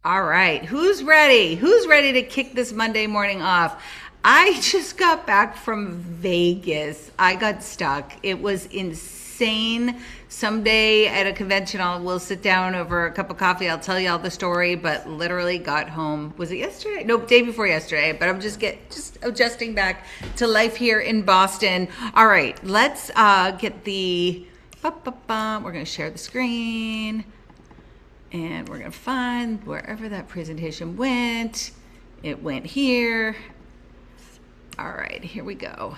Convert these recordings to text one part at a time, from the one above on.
All right, who's ready? Who's ready to kick this Monday morning off? I just got back from Vegas. I got stuck. It was insane. Someday at a convention, we'll sit down over a cup of coffee. I'll tell you all the story, but literally got home. Was it yesterday? Nope, day before yesterday. But I'm just adjusting back to life here in Boston. All right, let's get the. We're going to share the screen. And we're going to find wherever that presentation went. It went here. All right, here we go.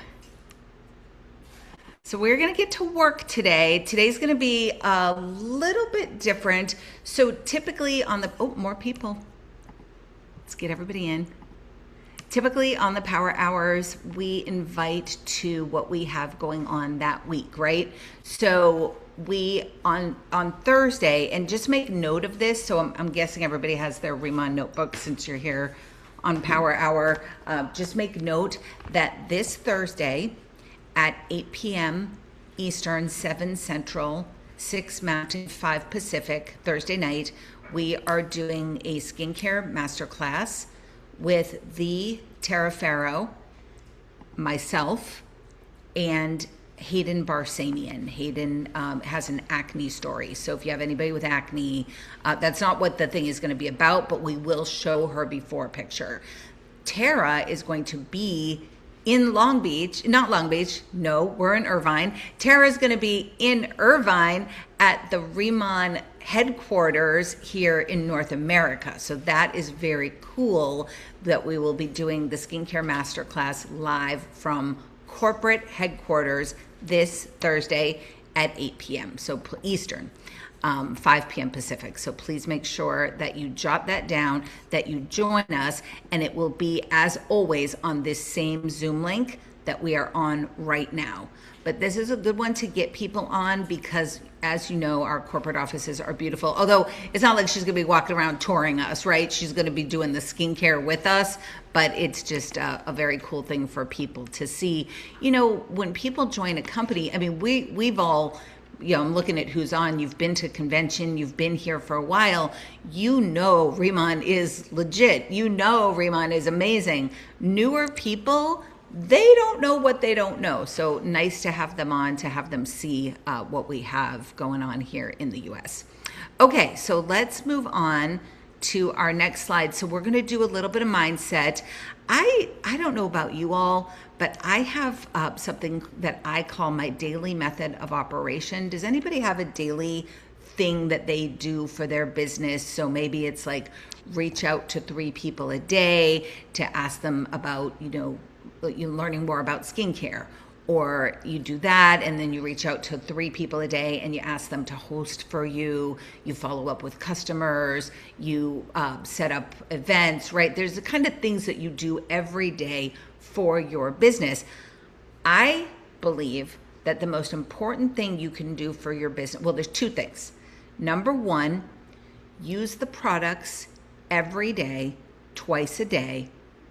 So we're going to get to work today. Today's going to be a little bit different. So typically on the, more people. Let's get everybody in. Typically on the power hours, we invite to what we have going on that week, right? So we on Thursday, and just make note of this. So I'm guessing everybody has their RIMAN notebook since you're here on Power Hour. Just make note that this Thursday at 8 p.m. Eastern, 7 Central, 6 Mountain, 5 Pacific, Thursday night, we are doing a skincare masterclass with the Tara Farrow, myself, and Hayden Barsamian. Hayden has an acne story. So if you have anybody with acne, that's not what the thing is going to be about, but we will show her before picture. Tara is going to be in Long Beach, not Long Beach, no, we're in Irvine. Tara is going to be in Irvine at the RIMAN headquarters here in North America. So that is very cool that we will be doing the skincare masterclass live from corporate headquarters this Thursday at 8 p.m. So Eastern, 5 p.m. Pacific. So please make sure that you jot that down, that you join us, and it will be, as always, on this same Zoom link that we are on right now. But this is a good one to get people on because, as you know, our corporate offices are beautiful. Although it's not like she's going to be walking around touring us, right? She's going to be doing the skincare with us, but it's just a very cool thing for people to see. You know, when people join a company, I mean, we've all, you know, I'm looking at who's on. You've been to convention. You've been here for a while. You know RIMAN is legit. You know RIMAN is amazing. Newer people, they don't know what they don't know. So nice to have them on, to have them see what we have going on here in the US. Okay, so let's move on to our next slide. So we're going to do a little bit of mindset. I don't know about you all, but I have something that I call my daily method of operation. Does anybody have a daily thing that they do for their business? So maybe it's like reach out to 3 people a day to ask them about, you know, learning more about skincare, or you do that and then you reach out to 3 people a day and you ask them to host for you. You follow up with customers, you set up events, right? There's the kind of things that you do every day for your business. I believe that the most important thing you can do for your business, well, there's 2 things. Number 1, use the products every day, twice a day,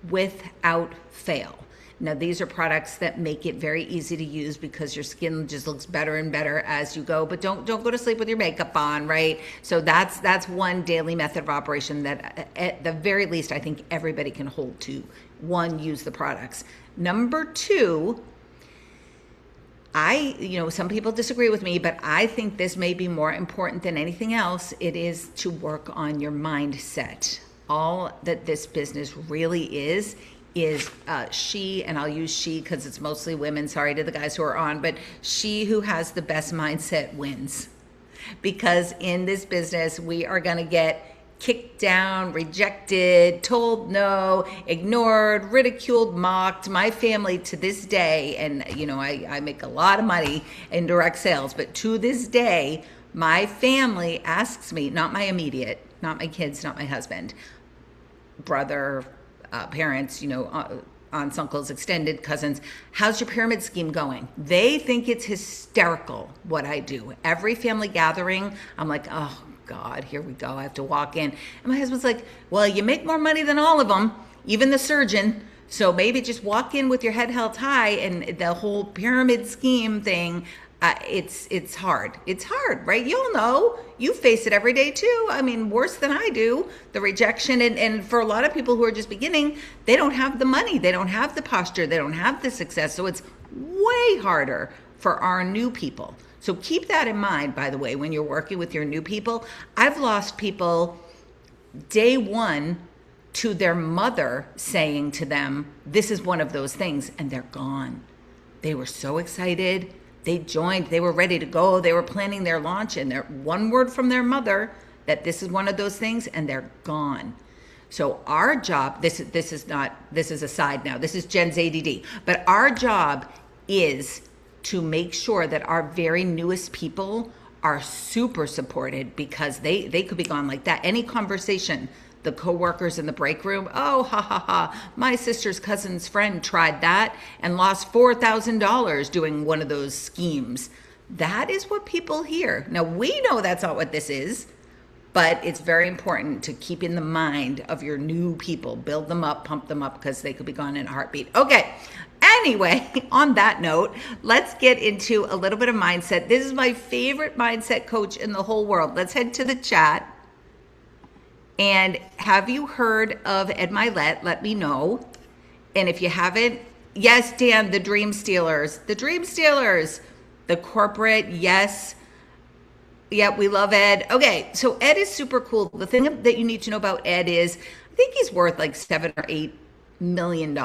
without fail. Now, these are products that make it very easy to use because your skin just looks better and better as you go, but don't go to sleep with your makeup on, right? So that's one daily method of operation that at the very least I think everybody can hold to. 1, use the products. Number 2, some people disagree with me, but I think this may be more important than anything else. It is to work on your mindset. All that this business really is she, and I'll use she because it's mostly women, sorry to the guys who are on, but she who has the best mindset wins. Because in this business, we are going to get kicked down, rejected, told no, ignored, ridiculed, mocked. My family to this day, and you know, I make a lot of money in direct sales, but to this day, my family asks me, not my immediate, not my kids, not my husband, brother, parents, you know, aunts, uncles, extended cousins, how's your pyramid scheme going? They think it's hysterical what I do. Every family gathering, I'm like, oh God, here we go. I have to walk in. And my husband's like, well, you make more money than all of them, even the surgeon. So maybe just walk in with your head held high, and the whole pyramid scheme thing, It's hard. It's hard, right? You'll know. You face it every day too. I mean, worse than I do. The rejection, and for a lot of people who are just beginning, they don't have the money, they don't have the posture, they don't have the success. So it's way harder for our new people. So keep that in mind, by the way, when you're working with your new people. I've lost people day one to their mother saying to them, this is one of those things, and they're gone. They were so excited. They joined, they were ready to go. They were planning their launch, and they're one word from their mother that this is one of those things, and they're gone. So our job, this is a side now. This is Jen's ADD. But our job is to make sure that our very newest people are super supported, because they could be gone like that. Any conversation, the coworkers in the break room, oh, ha, ha, ha, my sister's cousin's friend tried that and lost $4,000 doing one of those schemes. That is what people hear. Now, we know that's not what this is, but it's very important to keep in the mind of your new people. Build them up, pump them up, because they could be gone in a heartbeat. Okay. Anyway, on that note, let's get into a little bit of mindset. This is my favorite mindset coach in the whole world. Let's head to the chat. And have you heard of Ed Milet? Let me know. And if you haven't, yes, Dan, the Dream Stealers. The Dream Stealers. The corporate, yes. Yeah, we love Ed. Okay, so Ed is super cool. The thing that you need to know about Ed is, I think he's worth like $7 or $8 million.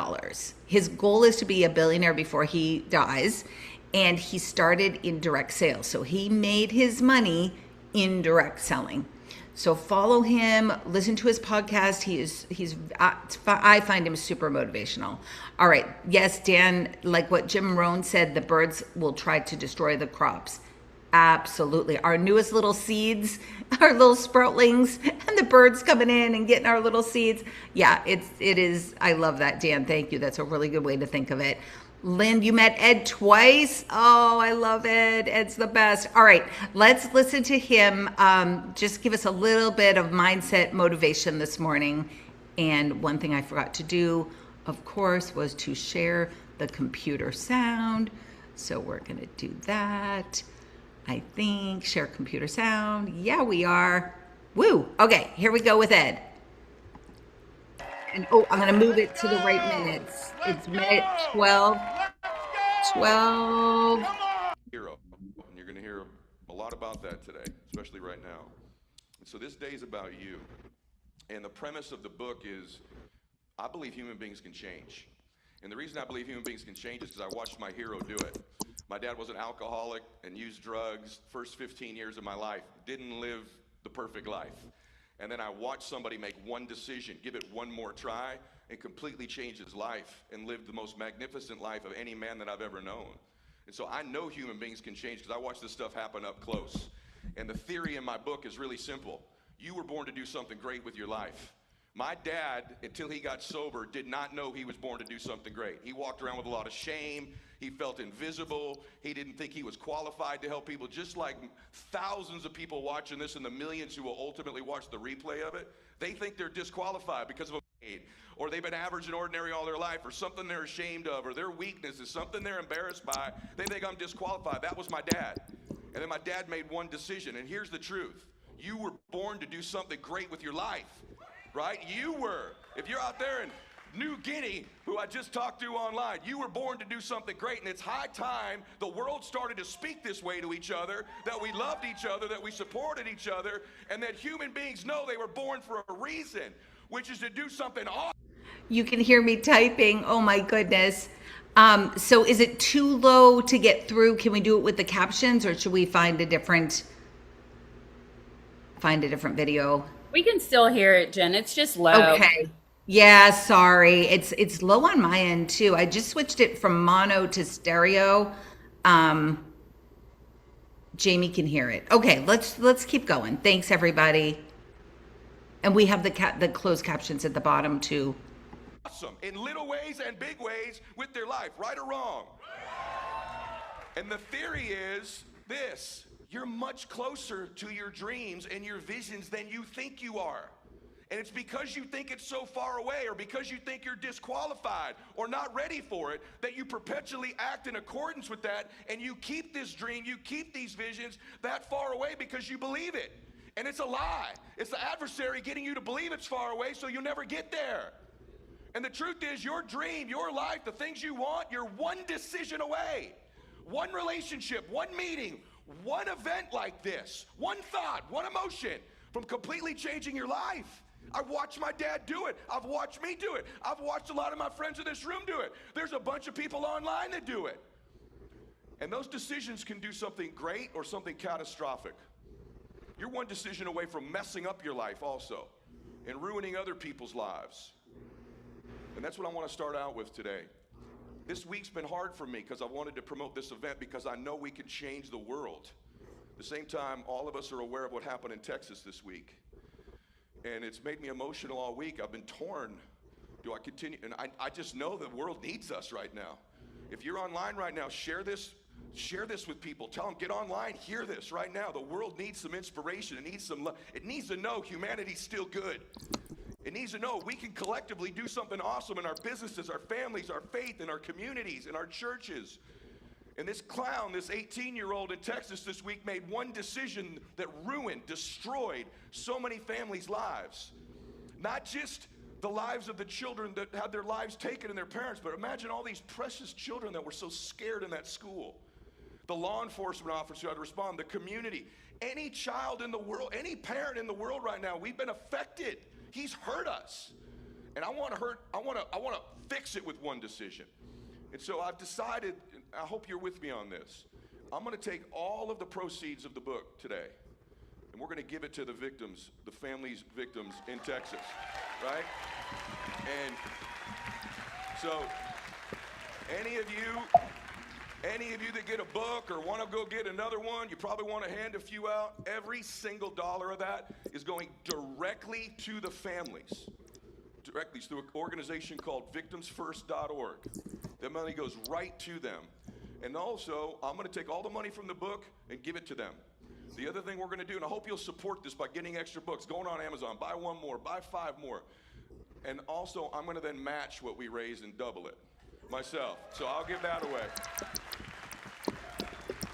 His goal is to be a billionaire before he dies. And he started in direct sales. So he made his money in direct selling. So follow him, listen to his podcast. I find him super motivational. All right. Yes, Dan, like what Jim Rohn said, the birds will try to destroy the crops. Absolutely. Our newest little seeds, our little sproutlings, and the birds coming in and getting our little seeds. Yeah, it is. I love that, Dan. Thank you. That's a really good way to think of it. Lynn, you met Ed twice. Oh, I love Ed. Ed's the best. All right, let's listen to him. Just give us a little bit of mindset motivation this morning. And one thing I forgot to do, of course, was to share the computer sound. So we're going to do that. I think share computer sound. Yeah, we are. Woo. Okay, here we go with Ed. And I'm going to move it to the right minutes. It's minute 12. Hero. And you're going to hear a lot about that today, especially right now. And so this day is about you. And the premise of the book is, I believe human beings can change. And the reason I believe human beings can change is because I watched my hero do it. My dad was an alcoholic and used drugs. First 15 years of my life, didn't live the perfect life. And then I watched somebody make one decision, give it one more try, and completely change his life and live the most magnificent life of any man that I've ever known. And so I know human beings can change because I watched this stuff happen up close. And the theory in my book is really simple. You were born to do something great with your life. My dad, until he got sober, did not know he was born to do something great. He walked around with a lot of shame. He felt invisible. He didn't think he was qualified to help people, just like thousands of people watching this and the millions who will ultimately watch the replay of it. They think they're disqualified because of a or they've been average and ordinary all their life, or something they're ashamed of, or their weakness is something they're embarrassed by. They think I'm disqualified. That was my dad. And then my dad made one decision, and here's the truth. You were born to do something great with your life, right? You were. If you're out there in New Guinea, who I just talked to online, you were born to do something great, and it's high time the world started to speak this way to each other, that we loved each other, that we supported each other, and that human beings know they were born for a reason, which is to do something awesome. You can hear me typing. Oh my goodness. So is it too low to get through? Can we do it with the captions, or should we find a different video? We can still hear it, Jen. It's just low. Okay. Yeah, sorry. It's low on my end too. I just switched it from mono to stereo. Jamie can hear it. Okay, let's keep going. Thanks everybody. And we have the closed captions at the bottom too. Awesome in little ways and big ways with their life, right or wrong. And the theory is this: you're much closer to your dreams and your visions than you think you are. And it's because you think it's so far away, or because you think you're disqualified or not ready for it, that you perpetually act in accordance with that, and you keep this dream, you keep these visions that far away because you believe it. And it's a lie. It's the adversary getting you to believe it's far away so you'll never get there. And the truth is, your dream, your life, the things you want, you're one decision away. One relationship, one meeting, one event like this, one thought, one emotion from completely changing your life. I've watched my dad do it. I've watched me do it. I've watched a lot of my friends in this room do it. There's a bunch of people online that do it. And those decisions can do something great or something catastrophic. You're one decision away from messing up your life also and ruining other people's lives. And that's what I want to start out with today. This week's been hard for me because I wanted to promote this event because I know we can change the world. At the same time, all of us are aware of what happened in Texas this week. And it's made me emotional all week. I've been torn. Do I continue? And I just know the world needs us right now. If you're online right now, share this with people. Tell them, get online, hear this right now. The world needs some inspiration. It needs some love. It needs to know humanity's still good. It needs to know we can collectively do something awesome in our businesses, our families, our faith, in our communities, in our churches. And this clown, this 18-year-old in Texas this week made one decision that ruined, destroyed so many families' lives. Not just the lives of the children that had their lives taken and their parents, but imagine all these precious children that were so scared in that school. The law enforcement officer who had to respond, the community, any child in the world, any parent in the world right now, we've been affected. He's hurt us. And I want to fix it with one decision. And so I've decided, I hope you're with me on this. I'm going to take all of the proceeds of the book today, and we're going to give it to the victims, the families' victims in Texas, right? And so any of you that get a book or want to go get another one, you probably want to hand a few out. Every single dollar of that is going directly to the families. Directly through an organization called victimsfirst.org. That money goes right to them. And also, I'm going to take all the money from the book and give it to them. The other thing we're going to do, and I hope you'll support this by getting extra books, going on Amazon, buy one more, buy 5 more. And also, I'm going to then match what we raise and double it myself. So I'll give that away.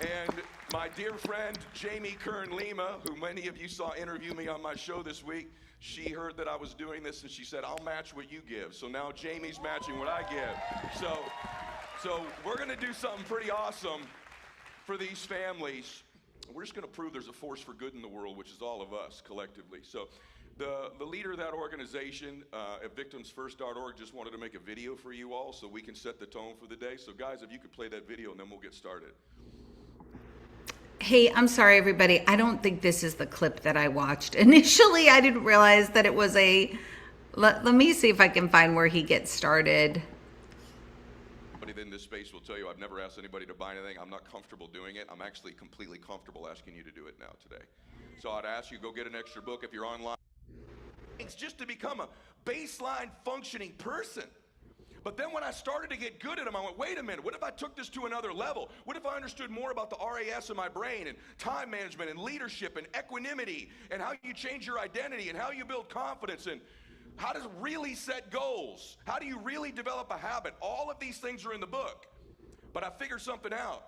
And my dear friend, Jamie Kern-Lima, who many of you saw interview me on my show this week, she heard that I was doing this and she said, I'll match what you give. So now Jamie's matching what I give. So we're going to do something pretty awesome for these families. We're just going to prove there's a force for good in the world, which is all of us collectively. So the leader of that organization at victimsfirst.org just wanted to make a video for you all so we can set the tone for the day. So guys, if you could play that video and then we'll get started. Hey, I'm sorry, everybody. I don't think this is the clip that I watched. Initially, I didn't realize that it was a... Let me see if I can find where he gets started. Anybody in this space will tell you I've never asked anybody to buy anything. I'm not comfortable doing it. I'm actually completely comfortable asking you to do it now today. So I'd ask you, go get an extra book if you're online. It's just to become a baseline functioning person. But then when I started to get good at them, I went, wait a minute, what if I took this to another level? What if I understood more about the RAS in my brain and time management and leadership and equanimity and how you change your identity and how you build confidence and how to really set goals? How do you really develop a habit? All of these things are in the book. But I figured something out.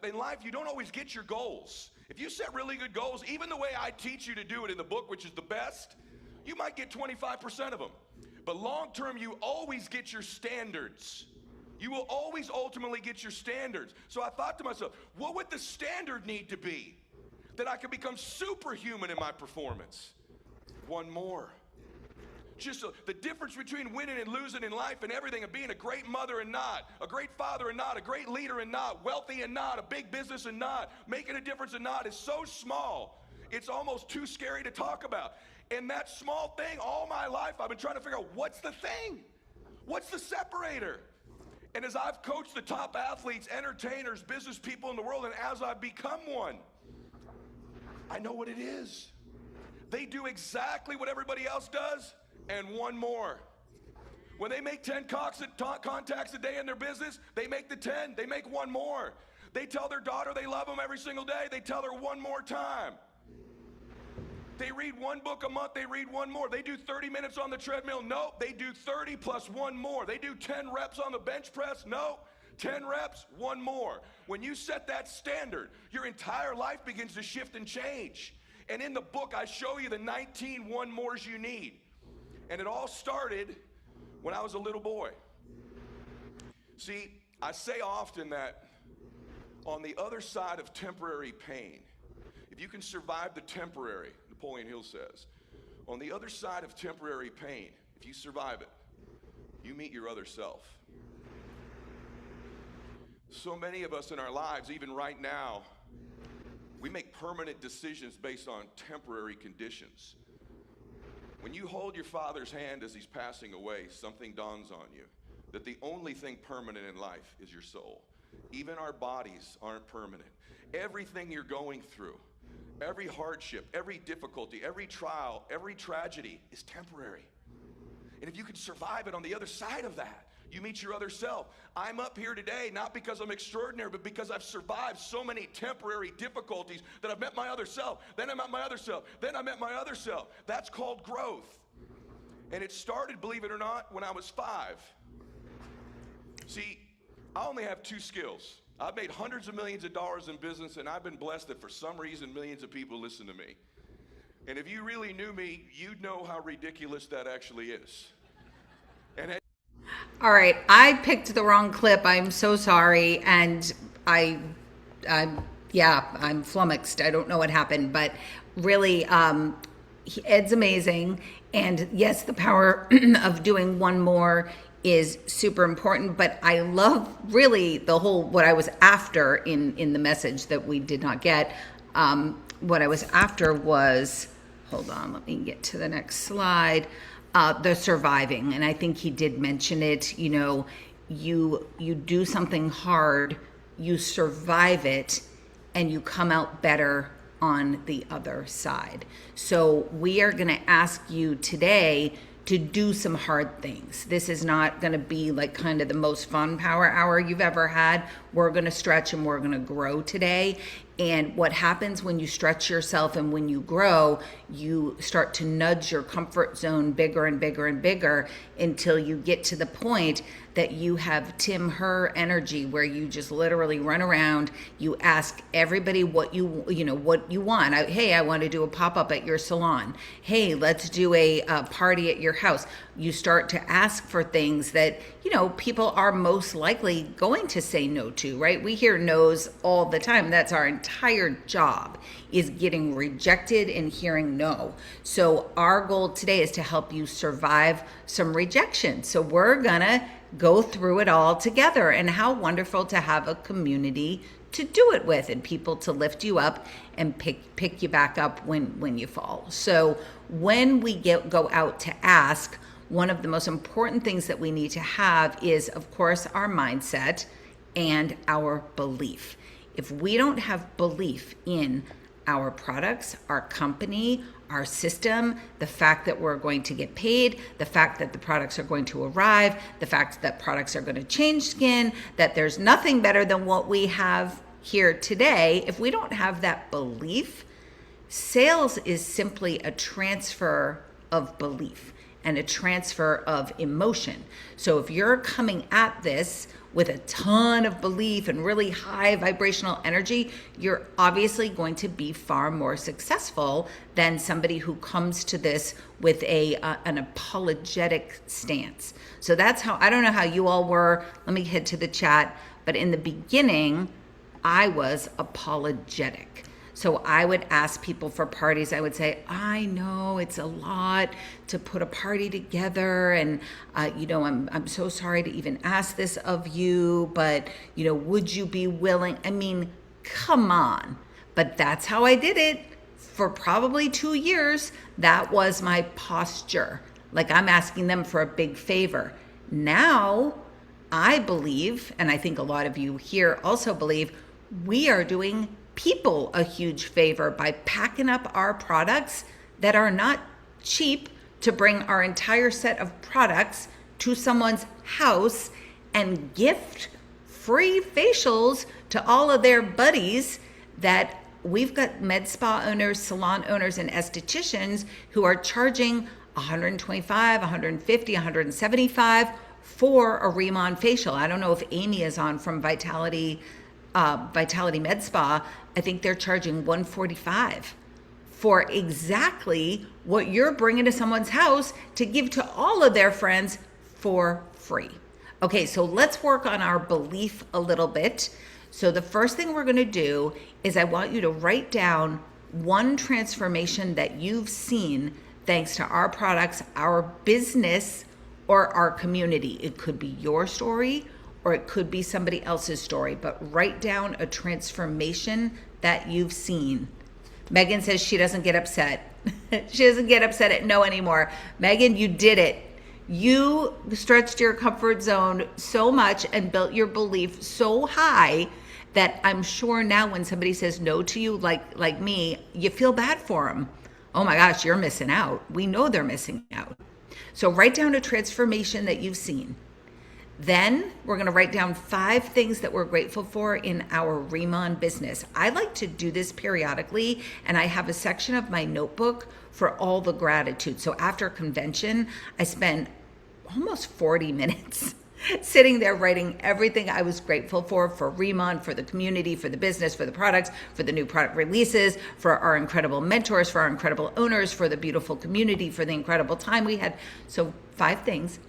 In life, you don't always get your goals. If you set really good goals, even the way I teach you to do it in the book, which is the best, you might get 25% of them. But long term, you always get your standards. You will always ultimately get your standards. So I thought to myself, what would the standard need to be that I could become superhuman in my performance? One more. Just the difference between winning and losing in life and everything, and being a great mother and not, a great father and not, a great leader and not, wealthy and not, a big business and not, making a difference and not, is so small, it's almost too scary to talk about. And that small thing, all my life, I've been trying to figure out, what's the thing? What's the separator? And as I've coached the top athletes, entertainers, business people in the world, and as I've become one, I know what it is. They do exactly what everybody else does, and one more. When they make 10 contacts a day in their business, they make the 10, they make one more. They tell their daughter they love them every single day, they tell her one more time. They read one book a month, they read one more. They do 30 minutes on the treadmill. No, they do 30 plus one more. They do 10 reps on the bench press. No, 10 reps, one more. When you set that standard, your entire life begins to shift and change. And in the book, I show you the 19 one mores you need. And it all started when I was a little boy. See, I say often that on the other side of temporary pain, if you can survive the temporary, Napoleon Hill says, on the other side of temporary pain, if you survive it, you meet your other self. So many of us in our lives, even right now, we make permanent decisions based on temporary conditions. When you hold your father's hand as he's passing away, something dawns on you, that the only thing permanent in life is your soul. Even our bodies aren't permanent. Everything you're going through, every hardship, every difficulty, every trial, every tragedy is temporary. And if you can survive it on the other side of that, you meet your other self. I'm up here today not because I'm extraordinary, but because I've survived so many temporary difficulties that I've met my other self. Then I met my other self. Then I met my other self. That's called growth. And it started, believe it or not, when I was 5. See, I only have 2 skills. I've made hundreds of millions of dollars in business, and I've been blessed that for some reason millions of people listen to me. And if you really knew me, you'd know how ridiculous that actually is. And all right, I picked the wrong clip. I'm so sorry, and I'm flummoxed. I don't know what happened, but really, Ed's amazing. And yes, the power of doing one more is super important, but I love really the whole, what I was after in the message that we did not get. What I was after was, hold on, let me get to the next slide. The surviving, and I think he did mention it. You know, you do something hard, you survive it, and you come out better on the other side. So we are going to ask you today to do some hard things. This is not going to be like kind of the most fun power hour you've ever had. We're going to stretch and we're going to grow today. And what happens when you stretch yourself and when you grow, you start to nudge your comfort zone bigger and bigger and bigger until you get to the point that you have Tim Her energy, where you just literally run around, you ask everybody what you want. Hey, I want to do a pop-up at your salon. Hey, let's do a party at your house. You start to ask for things that, people are most likely going to say no to, right? We hear no's all the time. That's our entire job, is getting rejected and hearing no. So our goal today is to help you survive some rejection. So we're gonna go through it all together, and how wonderful to have a community to do it with and people to lift you up and pick you back up when you fall. So when we go out to ask, one of the most important things that we need to have is, of course, our mindset and our belief. If we don't have belief in our products, our company, our system, the fact that we're going to get paid, the fact that the products are going to arrive, the fact that products are going to change skin, that there's nothing better than what we have here today, if we don't have that belief, sales is simply a transfer of belief and a transfer of emotion. So if you're coming at this with a ton of belief and really high vibrational energy, you're obviously going to be far more successful than somebody who comes to this with an apologetic stance. So that's how, I don't know how you all were. Let me head to the chat. But in the beginning, I was apologetic. So I would ask people for parties. I would say, I know it's a lot to put a party together, and I'm so sorry to even ask this of you, but would you be willing? I mean, come on. But that's how I did it for probably 2 years. That was my posture. Like, I'm asking them for a big favor. Now I believe, and I think a lot of you here also believe, we are doing people a huge favor by packing up our products that are not cheap to bring our entire set of products to someone's house and gift free facials to all of their buddies that we've got med spa owners, salon owners, and estheticians who are charging 125, 150, 175 for a RIMAN facial. I don't know if Amy is on from Vitality Med Spa. I think they're charging 145 for exactly what you're bringing to someone's house to give to all of their friends for free. Okay, so let's work on our belief a little bit. So the first thing we're going to do is I want you to write down one transformation that you've seen thanks to our products, our business, or our community. It could be your story or it could be somebody else's story, but write down a transformation that you've seen. Megan says she doesn't get upset. She doesn't get upset at no anymore. Megan, you did it. You stretched your comfort zone so much and built your belief so high that I'm sure now when somebody says no to you, like me, you feel bad for them. Oh my gosh, you're missing out. We know they're missing out. So write down a transformation that you've seen. Then we're going to write down 5 things that we're grateful for in our RIMAN business. I like to do this periodically, and I have a section of my notebook for all the gratitude. So after convention, I spent almost 40 minutes sitting there writing everything I was grateful for RIMAN, for the community, for the business, for the products, for the new product releases, for our incredible mentors, for our incredible owners, for the beautiful community, for the incredible time we had. So 5 things.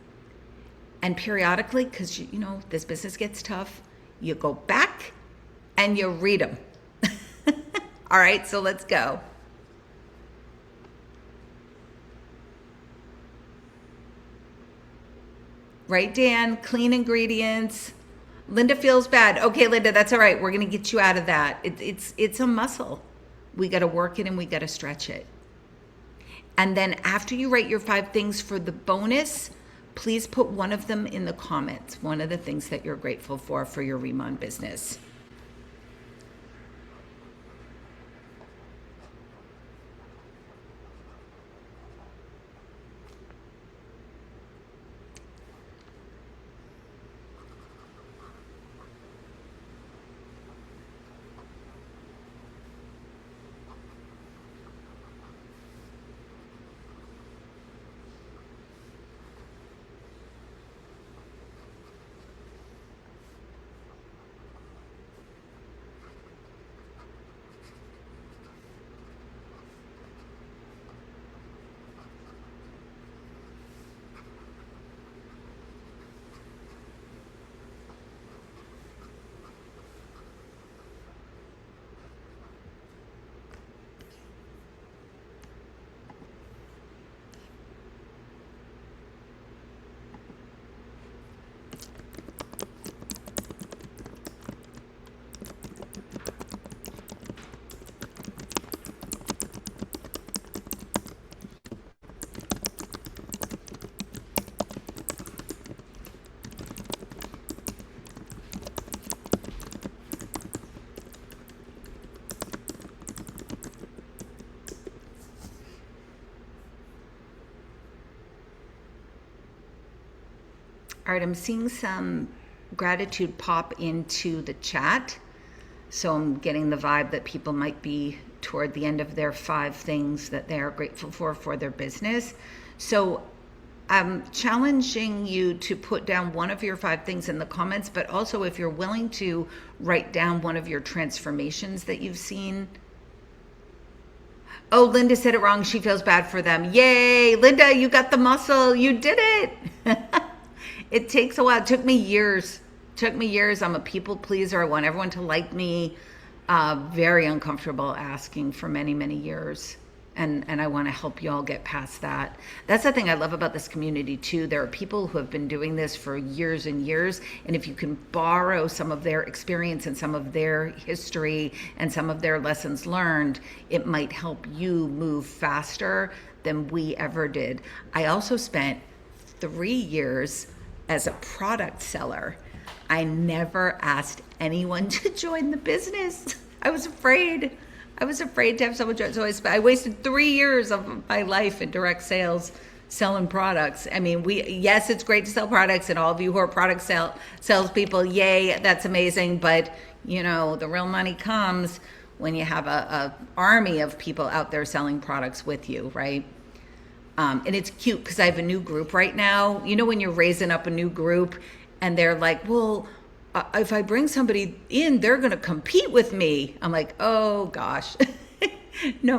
And periodically, because you know this business gets tough, you go back and you read them. All right, so let's go. Right, Dan? Clean ingredients. Linda feels bad. Okay, Linda, that's all right. We're going to get you out of that. It's a muscle. We got to work it and we got to stretch it. And then after you write your 5 things for the bonus, please put one of them in the comments, one of the things that you're grateful for your RIMAN business. All right, I'm seeing some gratitude pop into the chat. So I'm getting the vibe that people might be toward the end of their 5 things that they are grateful for their business. So I'm challenging you to put down one of your 5 things in the comments, but also if you're willing to write down one of your transformations that you've seen. Oh, Linda said it wrong. She feels bad for them. Yay, Linda, you got the muscle. You did it. It takes a while. It took me years. I'm a people pleaser. I want everyone to like me. Very uncomfortable asking for many, many years. And I want to help you all get past that. That's the thing I love about this community too. There are people who have been doing this for years and years. And if you can borrow some of their experience and some of their history and some of their lessons learned, it might help you move faster than we ever did. I also spent 3 years as a product seller. I never asked anyone to join the business. I was afraid to have someone join. So I wasted 3 years of my life in direct sales, selling products. I mean, yes, it's great to sell products, and all of you who are product salespeople, yay, that's amazing. But you know, the real money comes when you have a army of people out there selling products with you, right? And it's cute because I have a new group right now. You know, when you're raising up a new group and they're like, well, if I bring somebody in, they're going to compete with me. I'm like, oh gosh. No.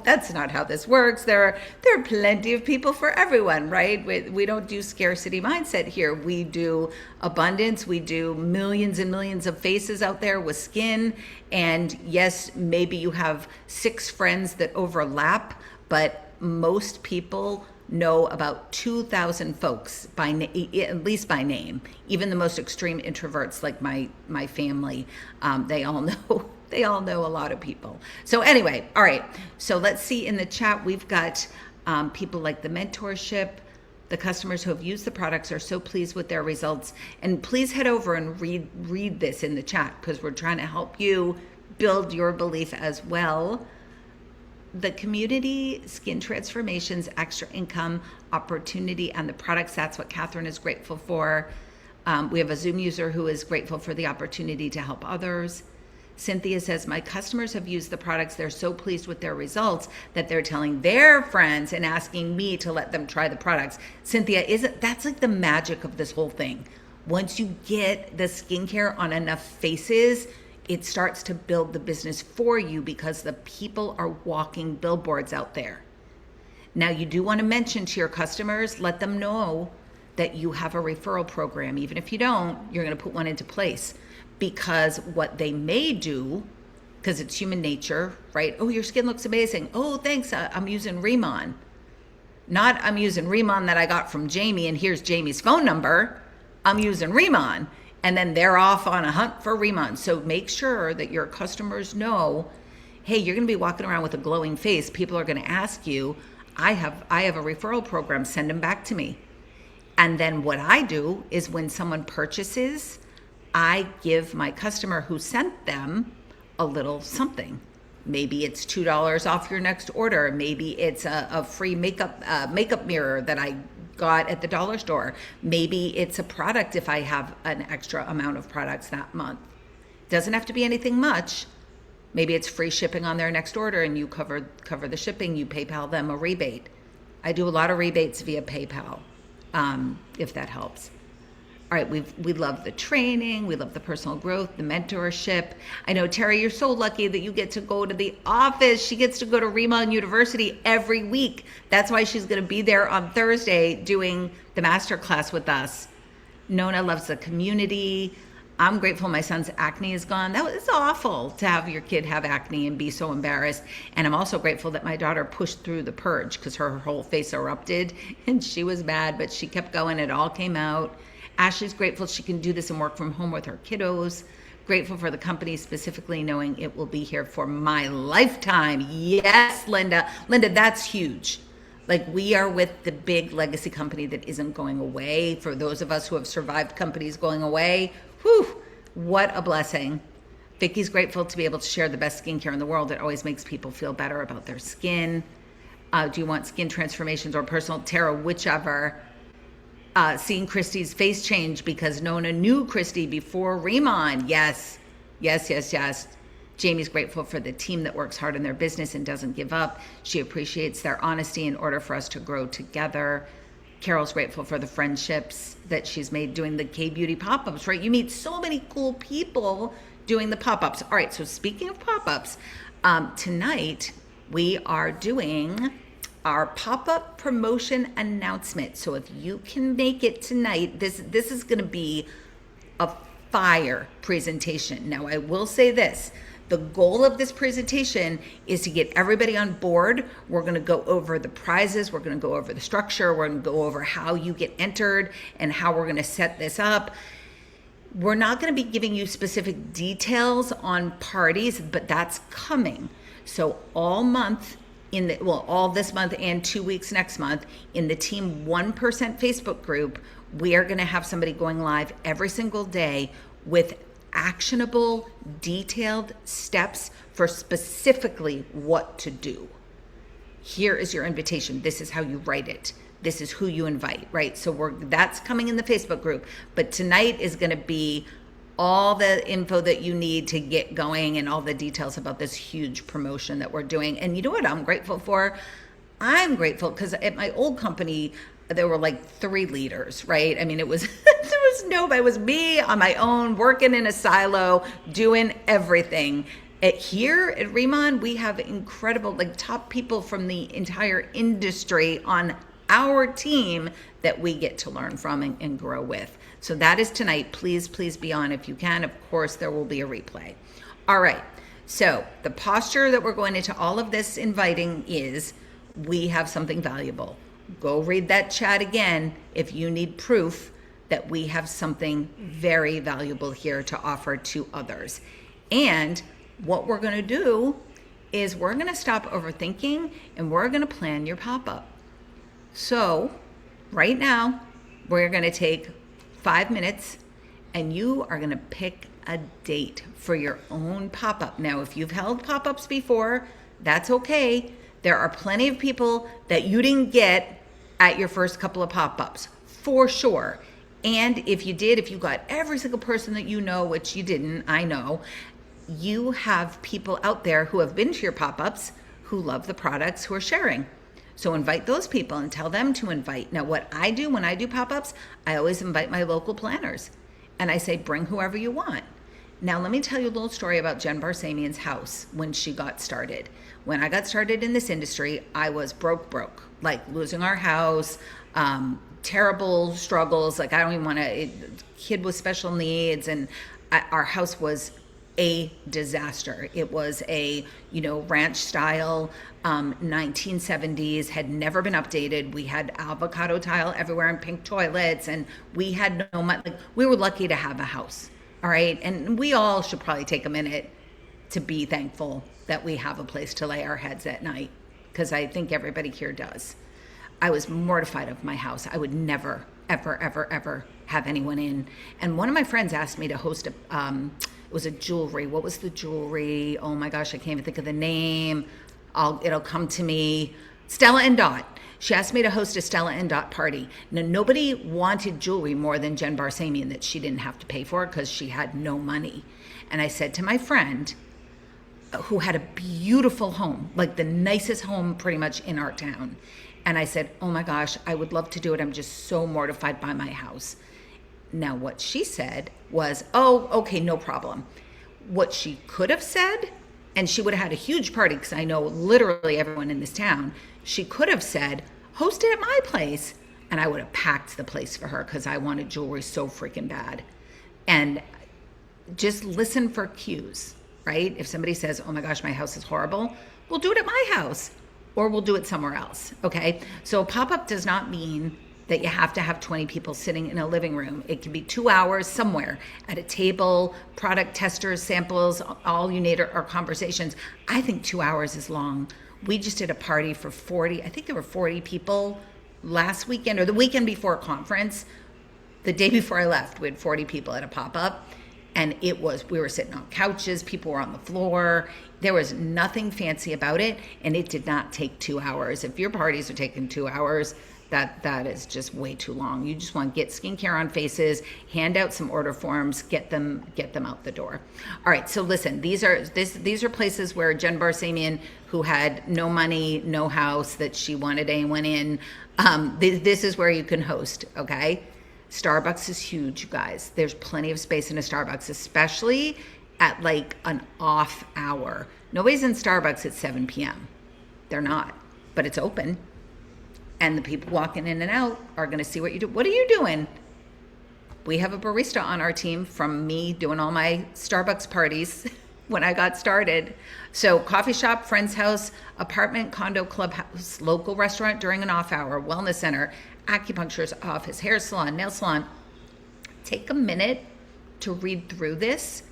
That's not how this works. There are plenty of people for everyone, right? We don't do scarcity mindset here. We do abundance. We do millions and millions of faces out there with skin. And yes, maybe you have 6 friends that overlap, but most people know about 2,000 folks at least by name. Even the most extreme introverts, like my family, they all know. They all know a lot of people. So anyway, all right. So let's see in the chat, we've got people like the mentorship. The customers who have used the products are so pleased with their results. And please head over and read this in the chat because we're trying to help you build your belief as well. The community, skin transformations, extra income, opportunity, and the products, that's what Catherine is grateful for. We have a Zoom user who is grateful for the opportunity to help others. Cynthia says, my customers have used the products. They're so pleased with their results that they're telling their friends and asking me to let them try the products. Cynthia, that's like the magic of this whole thing. Once you get the skincare on enough faces, it starts to build the business for you because the people are walking billboards out there. Now, you do want to mention to your customers, let them know that you have a referral program. Even if you don't, you're going to put one into place. Because what they may do, because it's human nature, right? Oh, your skin looks amazing. Oh, thanks. I'm using RIMAN. Not I'm using RIMAN that I got from Jamie and here's Jamie's phone number. I'm using RIMAN. And then they're off on a hunt for RIMAN. So make sure that your customers know, hey, you're going to be walking around with a glowing face. People are going to ask you, I have a referral program. Send them back to me. And then what I do is when someone purchases, I give my customer who sent them a little something. Maybe it's $2 off your next order. Maybe it's a free makeup mirror that I got at the dollar store. Maybe it's a product if I have an extra amount of products that month. Doesn't have to be anything much. Maybe it's free shipping on their next order and you cover the shipping. You PayPal them a rebate. I do a lot of rebates via PayPal, if that helps. All right, we love the training, we love the personal growth, the mentorship. I know, Terry, you're so lucky that you get to go to the office. She gets to go to RIMAN University every week. That's why she's going to be there on Thursday doing the masterclass with us. Nona loves the community. I'm grateful my son's acne is gone. It's awful to have your kid have acne and be so embarrassed. And I'm also grateful that my daughter pushed through the purge because her whole face erupted and she was mad, but she kept going. It all came out. Ashley's grateful she can do this and work from home with her kiddos. Grateful for the company, specifically knowing it will be here for my lifetime. Yes, Linda. Linda, that's huge. Like, we are with the big legacy company that isn't going away. For those of us who have survived companies going away, whew, what a blessing. Vicky's grateful to be able to share the best skincare in the world. It always makes people feel better about their skin. Do you want skin transformations or personal tarot, whichever? Seeing Christy's face change because Nona knew Christy before RIMAN. Yes. Jamie's grateful for the team that works hard in their business and doesn't give up. She appreciates their honesty in order for us to grow together. Carol's grateful for the friendships that she's made doing the K-Beauty pop-ups, right? You meet so many cool people doing the pop-ups. All right, so speaking of pop-ups, tonight we are doing our pop-up promotion announcement. So if you can make it tonight, this is going to be a fire presentation. Now, I will say this. The goal of this presentation is to get everybody on board. We're going to go over the prizes. We're going to go over the structure. We're going to go over how you get entered and how we're going to set this up. We're not going to be giving you specific details on parties, but that's coming. So all month, all this month and 2 weeks next month, in the Team 1% Facebook group, we are going to have somebody going live every single day with actionable, detailed steps for specifically what to do. Here is your invitation. This is how you write it. This is who you invite, right? So that's coming in the Facebook group. But tonight is going to be all the info that you need to get going and all the details about this huge promotion that we're doing. And you know what I'm grateful for? I'm grateful because at my old company, there were like 3 leaders, right? I mean, it was, it was me on my own, working in a silo, doing everything. Here at RIMAN, we have incredible, like top people from the entire industry on our team that we get to learn from and grow with. So that is tonight. Please be on if you can. Of course, there will be a replay. All right. So the posture that we're going into all of this inviting is we have something valuable. Go read that chat again if you need proof that we have something very valuable here to offer to others. And what we're going to do is we're going to stop overthinking and we're going to plan your pop-up. So right now, we're going to take 5 minutes and you are going to pick a date for your own pop-up. Now, if you've held pop-ups before, that's okay. There are plenty of people that you didn't get at your first couple of pop-ups, for sure. And if you did, if you got every single person that you know, which you didn't, I know, you have people out there who have been to your pop-ups who love the products, who are sharing. So invite those people and tell them to invite. Now, what I do when I do pop-ups, I always invite my local planners. And I say, bring whoever you want. Now, let me tell you a little story about Jen Barsamian's house when she got started. When I got started in this industry, I was broke, like losing our house, terrible struggles. Like I don't even want to, kid with special needs. And our house was a disaster. It was a, ranch style, 1970s, had never been updated. We had avocado tile everywhere and pink toilets, and we had no money. Like, we were lucky to have a house. All right. And we all should probably take a minute to be thankful that we have a place to lay our heads at night, because I think everybody here does. I was mortified of my house. I would never, ever have anyone in. And one of my friends asked me to host it was a jewelry. What was the jewelry? Oh my gosh, I can't even think of the name. It'll come to me. Stella and Dot. She asked me to host a Stella and Dot party. Now, nobody wanted jewelry more than Jen Barsamian that she didn't have to pay for because she had no money. And I said to my friend, who had a beautiful home, like the nicest home pretty much in our town, and I said, oh my gosh, I would love to do it. I'm just so mortified by my house. Now, what she said was, oh, okay, no problem. What she could have said, and she would have had a huge party because I know literally everyone in this town, she could have said, host it at my place. And I would have packed the place for her because I wanted jewelry so freaking bad. And just listen for cues, right? If somebody says, oh my gosh, my house is horrible, we'll do it at my house or we'll do it somewhere else, okay? So a pop-up does not mean that you have to have 20 people sitting in a living room. It can be 2 hours somewhere at a table, product testers, samples, all you need are conversations. I think 2 hours is long. We just did a party for 40, I think there were 40 people last weekend or the weekend before a conference. The day before I left, we had 40 people at a pop-up. And we were sitting on couches, people were on the floor. There was nothing fancy about it, and it did not take 2 hours. If your parties are taking 2 hours, that is just way too long. You just want to get skincare on faces, hand out some order forms, get them out the door. All right, so listen, these are places where Jen Barsamian, who had no money, no house, that she wanted anyone in, this is where you can host, okay? Starbucks is huge, you guys. There's plenty of space in a Starbucks, especially at like an off hour. Nobody's in Starbucks at 7 p.m. They're not, but it's open. And the people walking in and out are going to see what you do. What are you doing? We have a barista on our team from me doing all my Starbucks parties when I got started. So coffee shop, friend's house, apartment, condo, clubhouse, local restaurant during an off hour, wellness center, acupuncturist office, hair salon, nail salon. Take a minute to read through this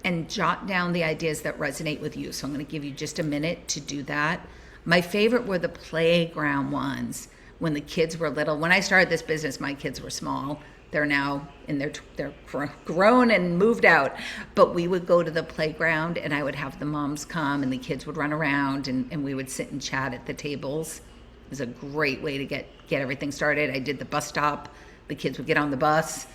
and jot down the ideas that resonate with you. So I'm going to give you just a minute to do that. My favorite were the playground ones when the kids were little. When I started this business, my kids were small. They're now they're grown and moved out. But we would go to the playground and I would have the moms come and the kids would run around and we would sit and chat at the tables. It was a great way to get everything started. I did the bus stop. The kids would get on the bus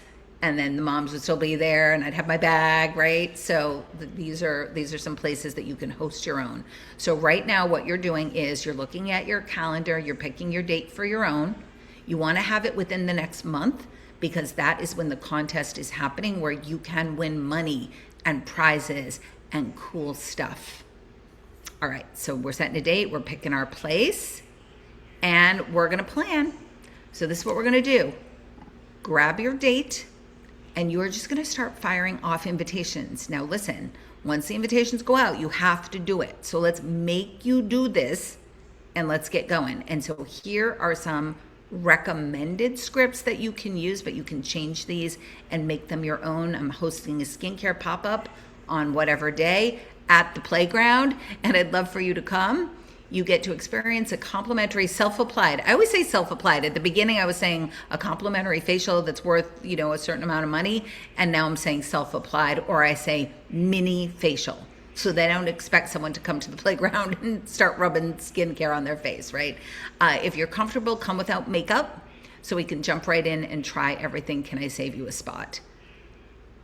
and then the moms would still be there, and I'd have my bag, right? So these are some places that you can host your own. So right now what you're doing is you're looking at your calendar, you're picking your date for your own. You want to have it within the next month, because that is when the contest is happening, where you can win money and prizes and cool stuff. All right, so we're setting a date, we're picking our place, and we're gonna plan. So this is what we're gonna do. Grab your date, and you're just gonna start firing off invitations. Now listen, once the invitations go out, you have to do it. So let's make you do this, and let's get going. And so here are some recommended scripts that you can use, but you can change these and make them your own. I'm hosting a skincare pop-up on whatever day at the playground, and I'd love for you to come. You get to experience a complimentary self-applied. I always say self-applied. At the beginning, I was saying a complimentary facial that's worth, a certain amount of money. And now I'm saying self-applied, or I say mini facial. So they don't expect someone to come to the playground and start rubbing skincare on their face, right? If you're comfortable, come without makeup, so we can jump right in and try everything. Can I save you a spot?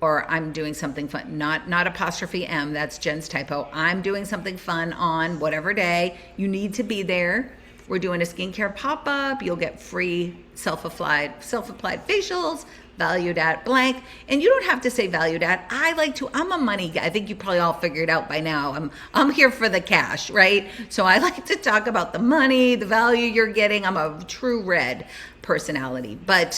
Or I'm doing something fun, not apostrophe M, that's Jen's typo. I'm doing something fun on whatever day. You need to be there. We're doing a skincare pop-up. You'll get free self-applied facials, valued at blank. And you don't have to say valued at. I'm a money guy. I think you probably all figured out by now. I'm here for the cash, right? So I like to talk about the money, the value you're getting. I'm a true red personality, but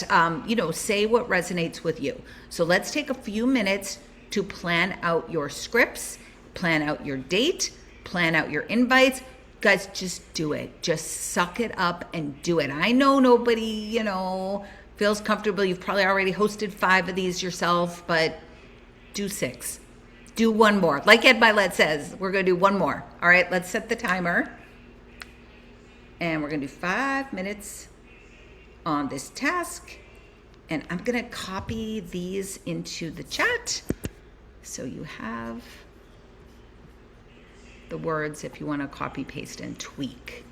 say what resonates with you. So let's take a few minutes to plan out your scripts, plan out your date, plan out your invites. Guys, just do it. Just suck it up and do it. I know nobody, feels comfortable. You've probably already hosted 5 of these yourself, but do 6. Do one more. Like Ed Milet says, we're going to do one more. All right, let's set the timer. And we're going to do 5 minutes on this task. And I'm going to copy these into the chat, so you have the words if you want to copy, paste, and tweak.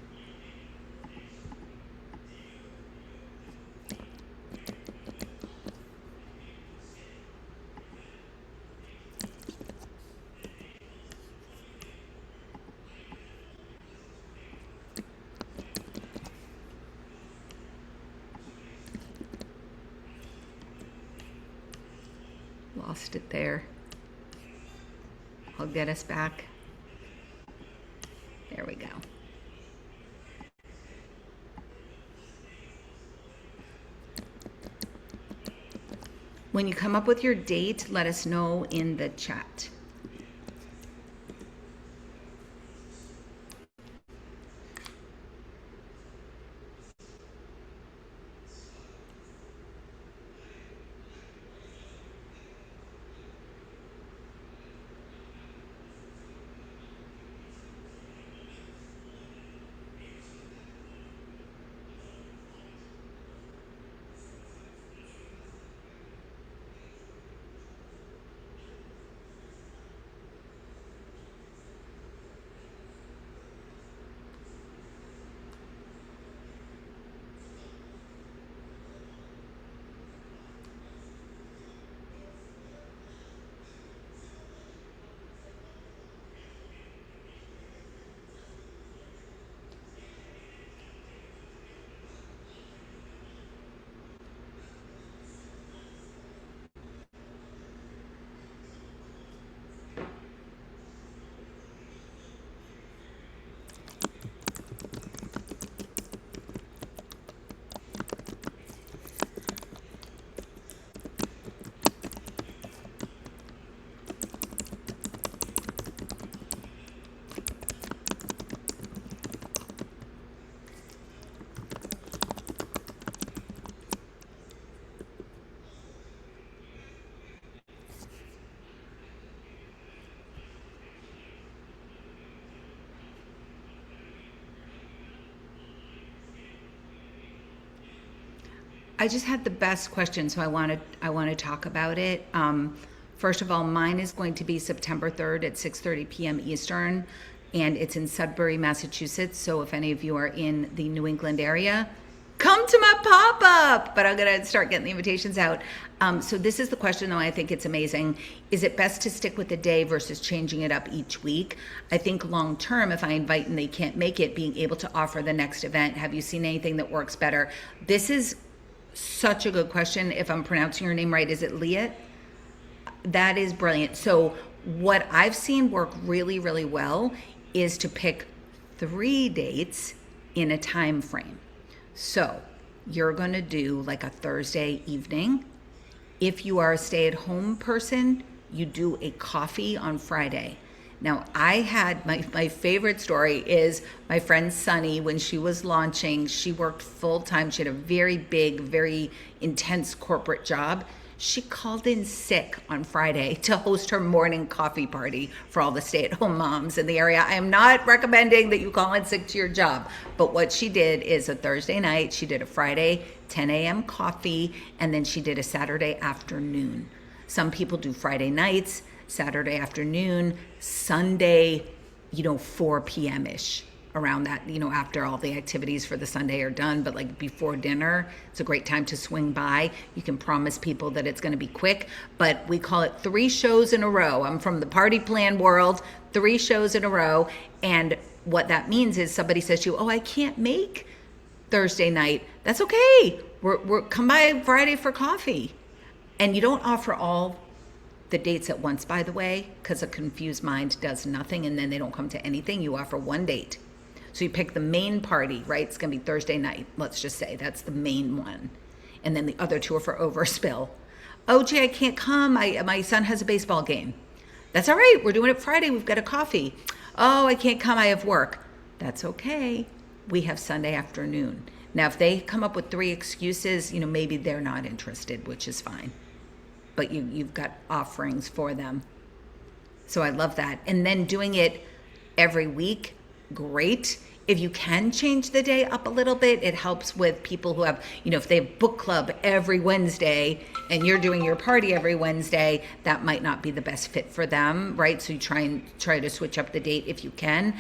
Lost it there. I'll get us back. There we go. When you come up with your date, let us know in the chat. I just had the best question, so I want to talk about it. First of all, mine is going to be September 3rd at 6:30 p.m. Eastern, and it's in Sudbury, Massachusetts. So if any of you are in the New England area, come to my pop-up. But I'm going to start getting the invitations out. So this is the question, though. I think it's amazing. Is it best to stick with the day versus changing it up each week? I think long term, if I invite and they can't make it, being able to offer the next event. Have you seen anything that works better? This is such a good question. If I'm pronouncing your name right, is it Leah? That is brilliant. So what I've seen work really, really well is to pick 3 dates in a time frame. So you're going to do like a Thursday evening. If you are a stay-at-home person, you do a coffee on Friday. Now, I had my favorite story is my friend Sunny, when she was launching, she worked full-time. She had a very big, very intense corporate job. She called in sick on Friday to host her morning coffee party for all the stay-at-home moms in the area. I am not recommending that you call in sick to your job, but what she did is a Thursday night, she did a Friday 10 a.m. coffee, and then she did a Saturday afternoon. Some people do Friday nights, Saturday afternoon, Sunday, 4 p.m.-ish. Around that, after all the activities for the Sunday are done, but like before dinner, it's a great time to swing by. You can promise people that it's going to be quick, but we call it 3 shows in a row. I'm from the party plan world, 3 shows in a row. And what that means is somebody says to you, oh, I can't make Thursday night. That's okay. We're come by Friday for coffee. And you don't offer all the dates at once, by the way, because a confused mind does nothing and then they don't come to anything. You offer 1 date. So you pick the main party, right? It's going to be Thursday night. Let's just say that's the main one. And then the other 2 are for overspill. Oh, gee, I can't come. My son has a baseball game. That's all right. We're doing it Friday. We've got a coffee. Oh, I can't come. I have work. That's okay. We have Sunday afternoon. Now, if they come up with 3 excuses, maybe they're not interested, which is fine. But you've got offerings for them. So I love that. And then doing it every week, great. If you can change the day up a little bit, it helps with people who have, if they have book club every Wednesday and you're doing your party every Wednesday, that might not be the best fit for them, right? So you try to switch up the date if you can.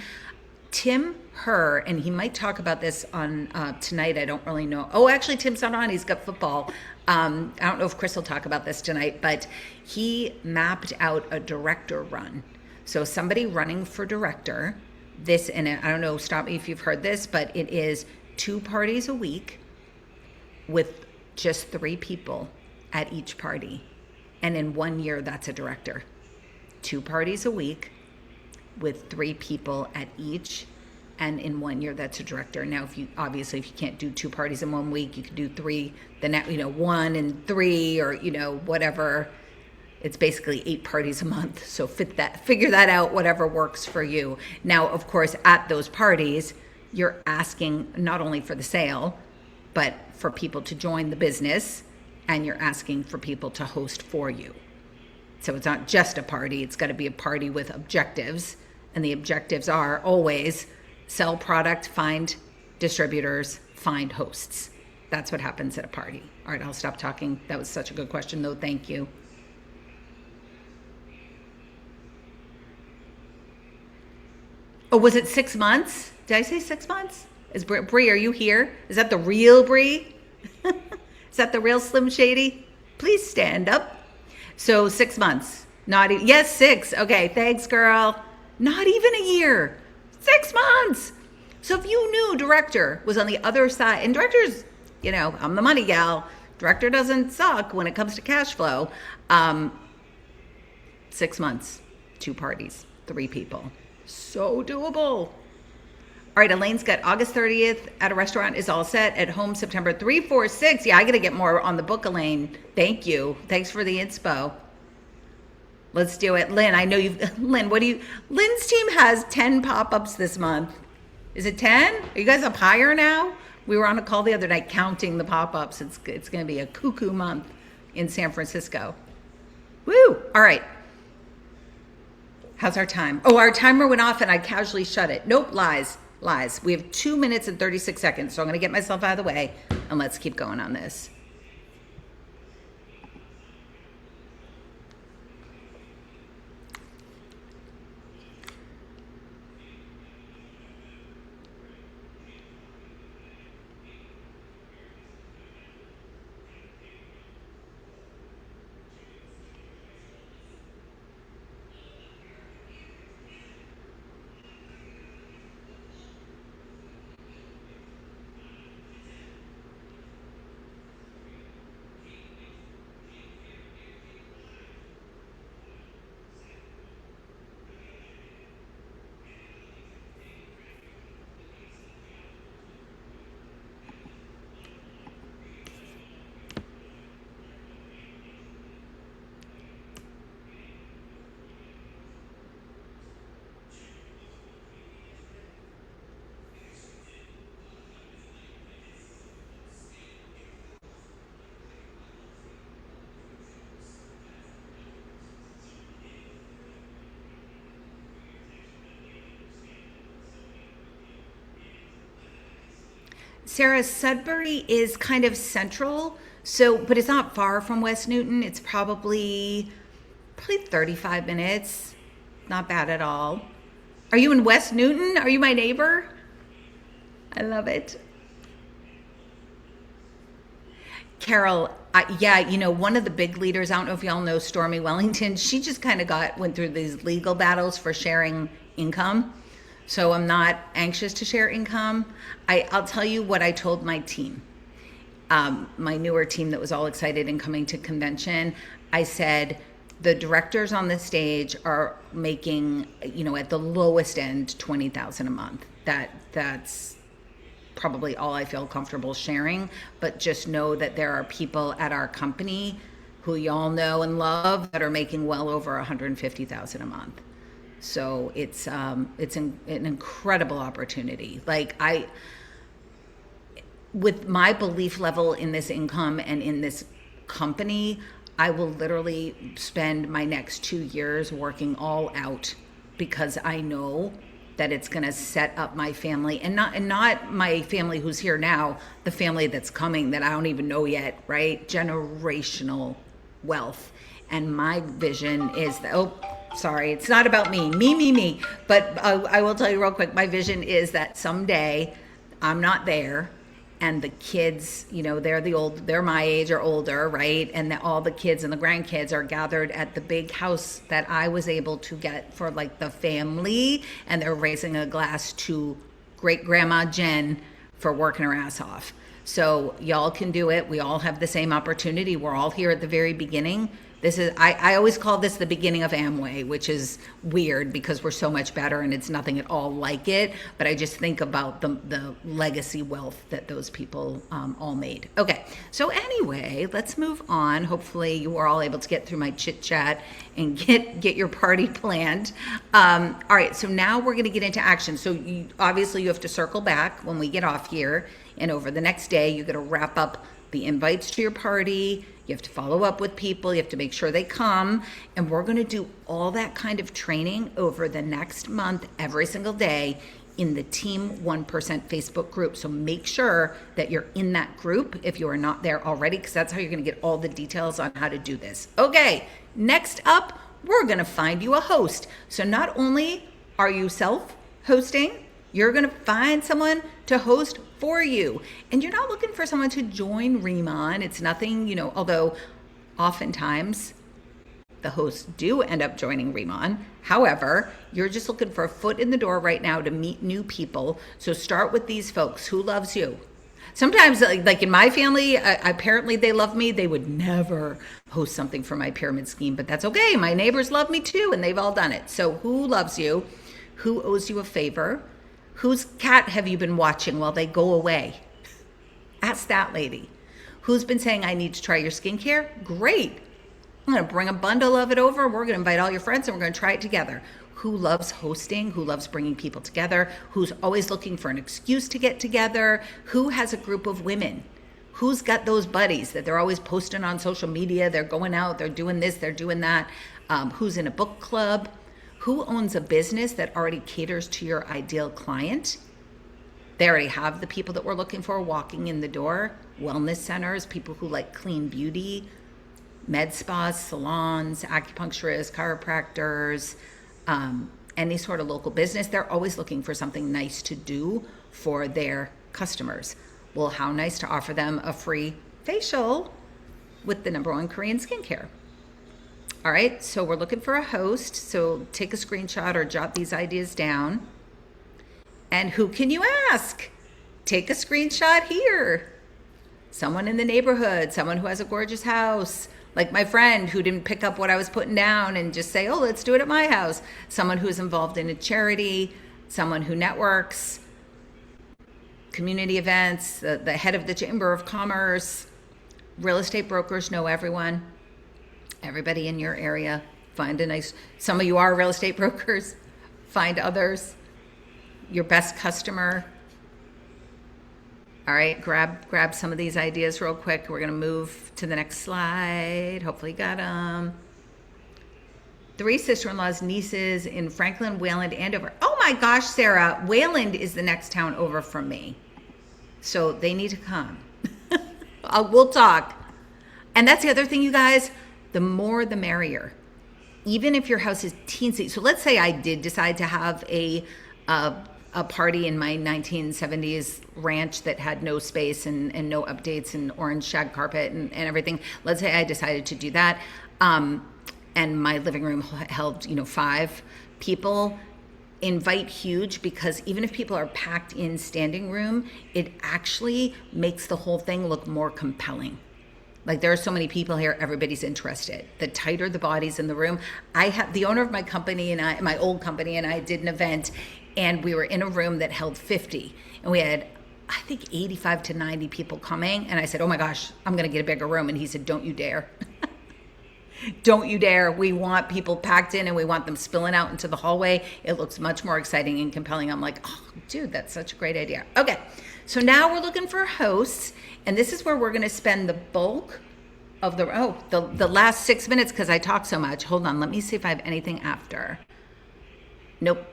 Tim Herr, and he might talk about this on tonight. I don't really know. Oh, actually, Tim's not on. He's got football. I don't know if Chris will talk about this tonight, but he mapped out a director run. So somebody running for director, this, and I don't know, stop me if you've heard this, but it is 2 parties a week with just 3 people at each party. And in 1 year, that's a director. 2 parties a week with 3 people at each. And in 1 year, that's a director. Now, if you can't do 2 parties in 1 week, you can do 3, 1 and 3, or, whatever. It's basically 8 parties a month. So figure that out, whatever works for you. Now, of course, at those parties, you're asking not only for the sale, but for people to join the business, and you're asking for people to host for you. So it's not just a party. It's got to be a party with objectives. And the objectives are always sell product, find distributors, find hosts. That's what happens at a party. All right, I'll stop talking. That was such a good question, though. Thank you. Oh, was it 6 months? Did I say 6 months? Is Bree, are you here? Is that the real Bree? Is that the real Slim Shady? Please stand up. So 6 months. Yes, 6. Okay, thanks, girl. Not even a year. 6 months. So if you knew director was on the other side, and directors, I'm the money gal. Director doesn't suck when it comes to cash flow. 6 months, 2 parties, 3 people. So doable. All right, Elaine's got August 30th at a restaurant is all set. At home, September 3, 4, 6. Yeah, I got to get more on the book, Elaine. Thank you. Thanks for the inspo. Let's do it. Lynn, I know Lynn, Lynn's team has 10 pop-ups this month. Is it 10? Are you guys up higher now? We were on a call the other night counting the pop-ups. It's going to be a cuckoo month in San Francisco. Woo! All right. How's our time? Oh, our timer went off and I casually shut it. Nope, lies. We have 2 minutes and 36 seconds, so I'm going to get myself out of the way and let's keep going on this. Sarah, Sudbury is kind of central, so but it's not far from West Newton. It's probably 35 minutes. Not bad at all. Are you in West Newton? Are you my neighbor? I love it. Carol, yeah, one of the big leaders, I don't know if y'all know Stormy Wellington, she just kind of went through these legal battles for sharing income. So I'm not anxious to share income. I'll tell you what I told my team, my newer team that was all excited and coming to convention. I said, the directors on the stage are making, at the lowest end, $20,000 a month. That's probably all I feel comfortable sharing, but just know that there are people at our company who y'all know and love that are making well over $150,000 a month. So it's an incredible opportunity. Like with my belief level in this income and in this company, I will literally spend my next 2 years working all out because I know that it's going to set up my family and not my family who's here now, the family that's coming that I don't even know yet, right? Generational wealth. And my vision is that, sorry, it's not about me, but I will tell you real quick, my vision is that someday I'm not there and the kids, they're my age or older, right? And that all the kids and the grandkids are gathered at the big house that I was able to get for like the family, and they're raising a glass to great grandma Jen for working her ass off. So y'all can do it. We all have the same opportunity. We're all here at the very beginning. I always call this the beginning of Amway, which is weird because we're so much better and it's nothing at all like it. But I just think about the legacy wealth that those people all made. Okay, so anyway, let's move on. Hopefully you are all able to get through my chit chat and get your party planned. All right, so now we're going to get into action. So obviously you have to circle back when we get off here, and over the next day you're going to wrap up the invites to your party. You have to follow up with people. You have to make sure they come. And we're going to do all that kind of training over the next month, every single day in the Team 1% Facebook group. So make sure that you're in that group if you are not there already, because that's how you're going to get all the details on how to do this. Okay, next up, we're going to find you a host. So not only are you self-hosting, you're going to find someone to host for you. And you're not looking for someone to join RIMAN. It's nothing, although oftentimes the hosts do end up joining RIMAN. However, you're just looking for a foot in the door right now to meet new people. So start with these folks. Who loves you? Sometimes, like in my family, apparently they love me. They would never host something for my pyramid scheme, but that's okay. My neighbors love me too, and they've all done it. So who loves you? Who owes you a favor? Whose cat have you been watching while they go away? Ask that lady. Who's been saying, I need to try your skincare? Great. I'm going to bring a bundle of it over. We're going to invite all your friends and we're going to try it together. Who loves hosting? Who loves bringing people together? Who's always looking for an excuse to get together? Who has a group of women? Who's got those buddies that they're always posting on social media? They're going out, they're doing this, they're doing that. Who's in a book club? Who owns a business that already caters to your ideal client? They already have the people that we're looking for walking in the door. Wellness centers, people who like clean beauty, med spas, salons, acupuncturists, chiropractors, any sort of local business. They're always looking for something nice to do for their customers. Well, how nice to offer them a free facial with the #1 Korean skincare. All right, so we're looking for a host. So take a screenshot or jot these ideas down. And who can you ask? Take a screenshot here. Someone in the neighborhood, someone who has a gorgeous house, like my friend who didn't pick up what I was putting down and just say, oh, let's do it at my house. Someone who's involved in a charity, someone who networks, community events, the head of the Chamber of Commerce. Real estate brokers know everyone. Everybody in your area. Find a nice, some of you are real estate brokers. Find others. Your best customer. All right, grab some of these ideas real quick. We're going to move to the next slide. Hopefully you got them. 3 sister-in-laws, nieces in Franklin, Wayland, Andover. Oh my gosh, Sarah, Wayland is the next town over from me. So they need to come. We'll talk. And that's the other thing, you guys, the more the merrier. Even if your house is teensy. So let's say I did decide to have a party in my 1970s ranch that had no space and no updates and orange shag carpet and everything. Let's say I decided to do that. And my living room held, 5 people. Invite huge, because even if people are packed in standing room, it actually makes the whole thing look more compelling. Like, there are so many people here, everybody's interested. The tighter the bodies in the room. I have the owner of my company and my old company and I did an event, and we were in a room that held 50, and we had, I think, 85 to 90 people coming. And I said, oh my gosh, I'm going to get a bigger room. And he said, don't you dare. Don't you dare. We want people packed in and we want them spilling out into the hallway. It looks much more exciting and compelling. I'm like, oh, dude, that's such a great idea. Okay, so now we're looking for hosts, and this is where we're going to spend the bulk of the last 6 minutes, because I talk so much. Hold on, let me see if I have anything after. Nope,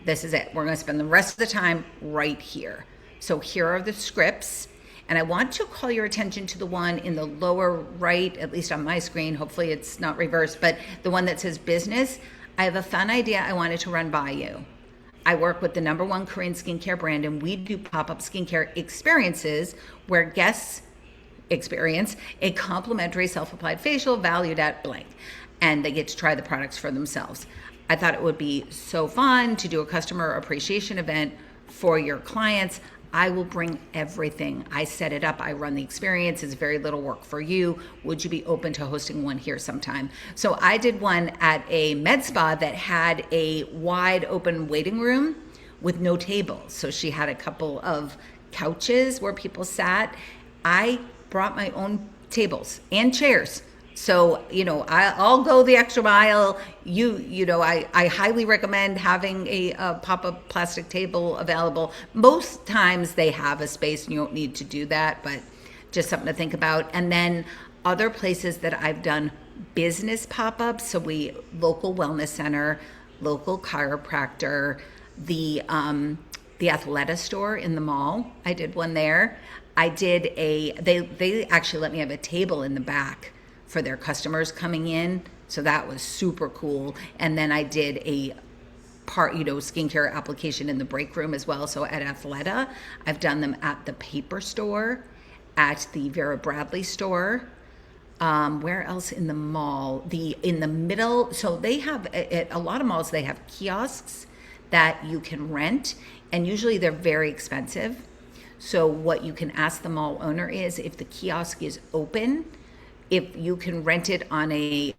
this is it. We're going to spend the rest of the time right here. So here are the scripts. And I want to call your attention to the one in the lower right, at least on my screen. Hopefully it's not reversed, but the one that says business. I have a fun idea I wanted to run by you. I work with the #1 Korean skincare brand, and we do pop-up skincare experiences where guests experience a complimentary self-applied facial valued at blank, and they get to try the products for themselves. I thought it would be so fun to do a customer appreciation event for your clients. I will bring everything. I set it up. I run the experience. It's very little work for you. Would you be open to hosting one here sometime? So I did one at a med spa that had a wide open waiting room with no tables. So she had a couple of couches where people sat. I brought my own tables and chairs. So, I'll go the extra mile. I highly recommend having a pop-up plastic table available. Most times they have a space and you don't need to do that, but just something to think about. And then other places that I've done business pop-ups. So local wellness center, local chiropractor, the Athleta store in the mall. I did one there. I did they actually let me have a table in the back for their customers coming in. So that was super cool. And then I did a skincare application in the break room as well. So at Athleta, I've done them at the paper store, at the Vera Bradley store. Where else in the mall? In the middle. So they have, at a lot of malls, they have kiosks that you can rent, and usually they're very expensive. So what you can ask the mall owner is, if the kiosk is open, if you can rent it on a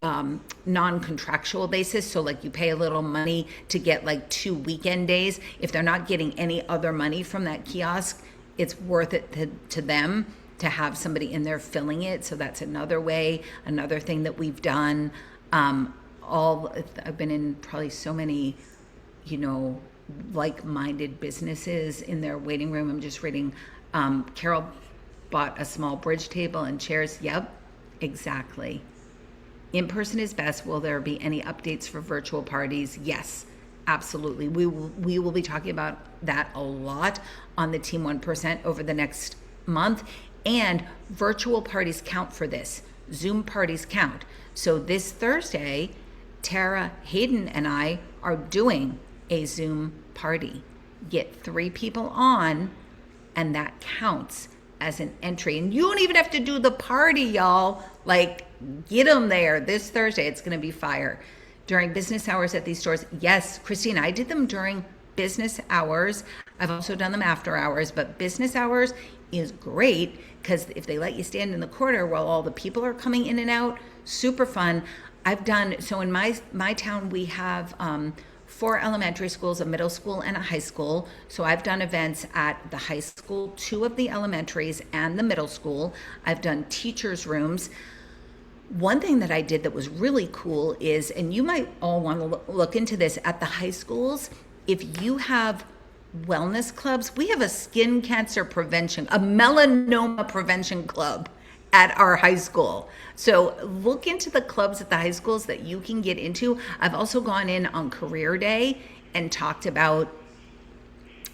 non-contractual basis, so like you pay a little money to get like 2 weekend days. If they're not getting any other money from that kiosk, it's worth it to them to have somebody in there filling it. So that's another way, another thing that we've done. I've been in probably so many, like-minded businesses in their waiting room. I'm just reading, Carol bought a small bridge table and chairs. Yep. Exactly. In person is best. Will there be any updates for virtual parties? Yes, absolutely. We will be talking about that a lot on the Team 1% over the next month. And virtual parties count for this. Zoom parties count. So this Thursday, Tara Hayden and I are doing a Zoom party. Get 3 people on, and that counts as an entry. And you don't even have to do the party, y'all. Like, get them there this Thursday. It's going to be fire. During business hours at these stores. Yes, Christine, I did them during business hours. I've also done them after hours, but business hours is great, because if they let you stand in the corner while all the people are coming in and out, super fun. So in my town, we have 4 elementary schools, a middle school, and a high school. So I've done events at the high school, 2 of the elementaries, and the middle school. I've done teachers' rooms. One thing that I did that was really cool is, and you might all want to look into this, at the high schools, if you have wellness clubs, we have a skin cancer prevention, a melanoma prevention club at our high school. So look into the clubs at the high schools that you can get into. I've also gone in on career day and talked about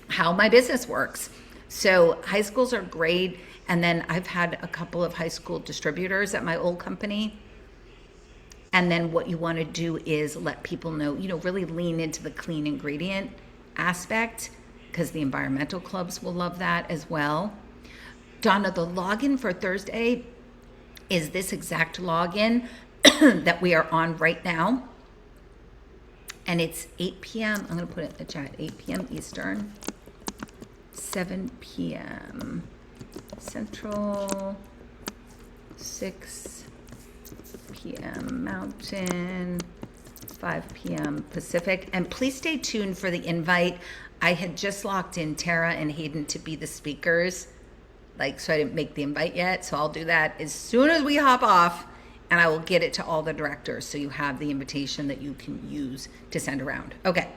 how my business works. So high schools are great. And then I've had a couple of high school distributors at my old company. And then what you want to do is let people know, really lean into the clean ingredient aspect, because the environmental clubs will love that as well. Donna, the login for Thursday is this exact login that we are on right now. And it's 8 p.m. I'm going to put it in the chat, 8 p.m. Eastern, 7 p.m. Central, 6 p.m. Mountain, 5 p.m. Pacific. And please stay tuned for the invite. I had just locked in Tara and Hayden to be the speakers, so I didn't make the invite yet. So I'll do that as soon as we hop off, and I will get it to all the directors so you have the invitation that you can use to send around. Okay,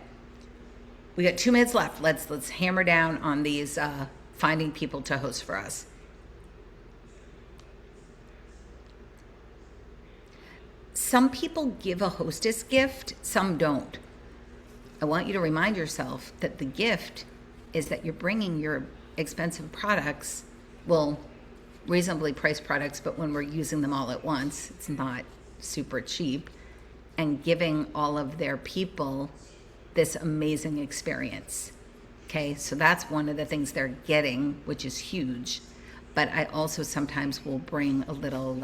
we got 2 minutes left. Let's hammer down on these finding people to host for us. Some people give a hostess gift, some don't. I want you to remind yourself that the gift is that you're bringing your expensive products, well, reasonably priced products, but when we're using them all at once, it's not super cheap, and giving all of their people this amazing experience. Okay, so that's one of the things they're getting, which is huge. But I also sometimes will bring a little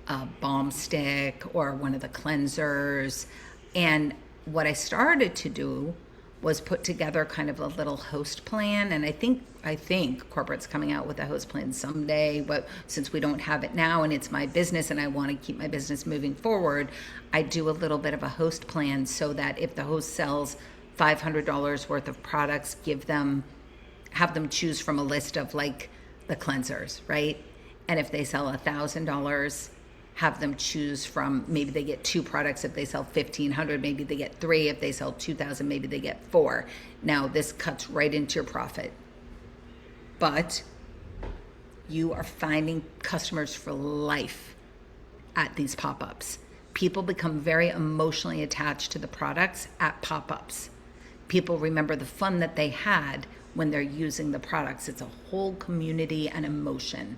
a balm stick or one of the cleansers. And what I started to do was put together kind of a little host plan. And I think corporate's coming out with a host plan someday, but since we don't have it now and it's my business and I want to keep my business moving forward, I do a little bit of a host plan so that if the host sells $500 worth of products, have them choose from a list of the cleansers, right? And if they sell $1,000, have them choose from, maybe they get 2 products. If they sell 1,500, maybe they get 3. If they sell 2,000, maybe they get 4. Now this cuts right into your profit, but you are finding customers for life at these pop-ups. People become very emotionally attached to the products at pop-ups. People remember the fun that they had when they're using the products. It's a whole community and emotion.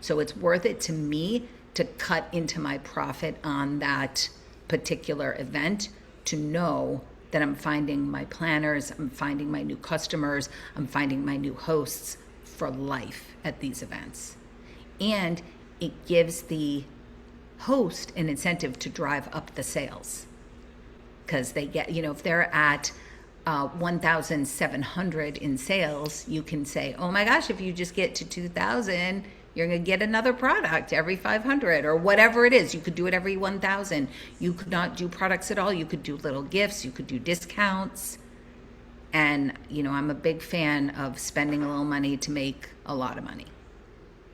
So it's worth it to me to cut into my profit on that particular event, to know that I'm finding my planners, I'm finding my new customers, I'm finding my new hosts for life at these events. And it gives the host an incentive to drive up the sales, because they get, if they're at 1,700 in sales, you can say, oh my gosh, if you just get to 2,000, you're going to get another product every 500 or whatever it is. You could do it every 1,000. You could not do products at all. You could do little gifts. You could do discounts. And, I'm a big fan of spending a little money to make a lot of money.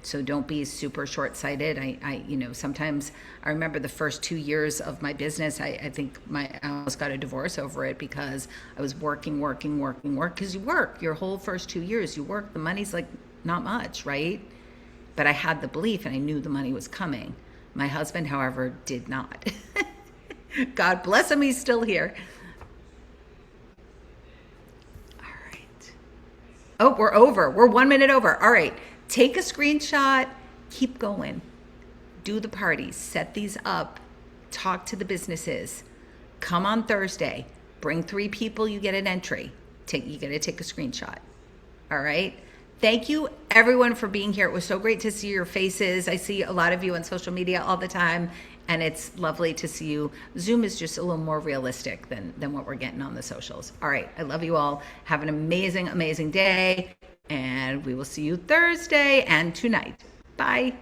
So don't be super short-sighted. I sometimes I remember the first 2 years of my business, I think I almost got a divorce over it, because I was working, because you work your whole first 2 years, you work, the money's not much, right? But I had the belief and I knew the money was coming. My husband, however, did not. God bless him, he's still here. All right. Oh, we're over. We're 1 minute over. All right. Take a screenshot. Keep going. Do the parties. Set these up. Talk to the businesses. Come on Thursday. Bring 3 people. You get an entry. You got to take a screenshot. All right. Thank you, everyone, for being here. It was so great to see your faces. I see a lot of you on social media all the time, and it's lovely to see you. Zoom is just a little more realistic than what we're getting on the socials. All right, I love you all. Have an amazing, amazing day, and we will see you Thursday and tonight. Bye.